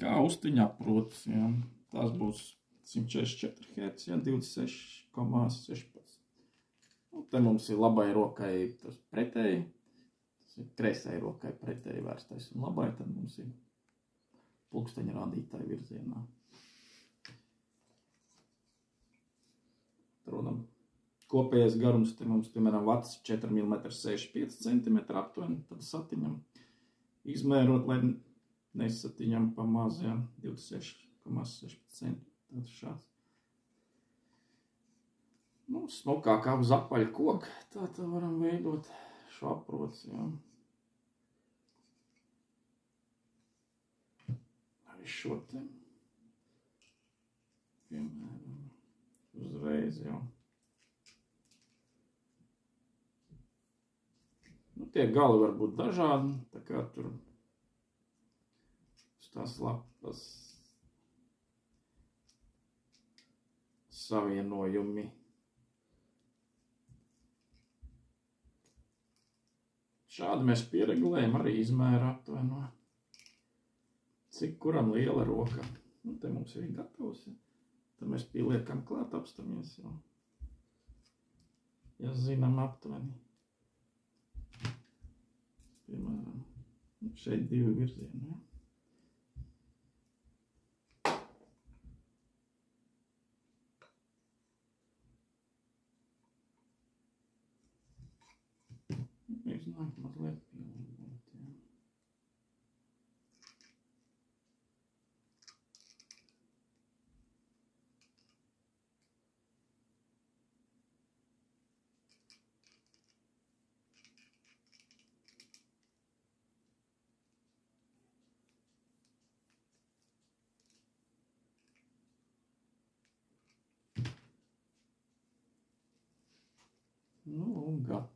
kā austiņa aprotas, jā. Tās būs 144 Hz, jā, 26,16. Nu, te mums ir labai rokai tas pretēji, tas ir kreisai rokai pretēji vērstais, un labai tad mums ir pulksteņa rādītāja virzienā. Rodam. Kopējais garums te mums, piemēram, vats 4,65 cm aptuveni, tad satiņam izmērot, lai nesatiņam pa maz, jā, 26,16 cm. Tad šāds. Nu, smukāk kā uz apaļa koka, tā varam veidot šo aprots, jā. Arī šo te, piemēram, uzreiz jau. Nu, tie gali var būt dažādi, tā kā tur uz tās lapas savienojumi. Šādi mēs pieregulējam arī izmēru aptuveno, cik kuram liela roka. Nu, te mums ir gatavs, ja. Tad mēs pieliekam klāt, apstamies jau, ja zinām aptuveni. Piemēram, šeit 2 virzieni, ja. Iznāk mazliet pielīmēt, ja. Nu, un gatavs.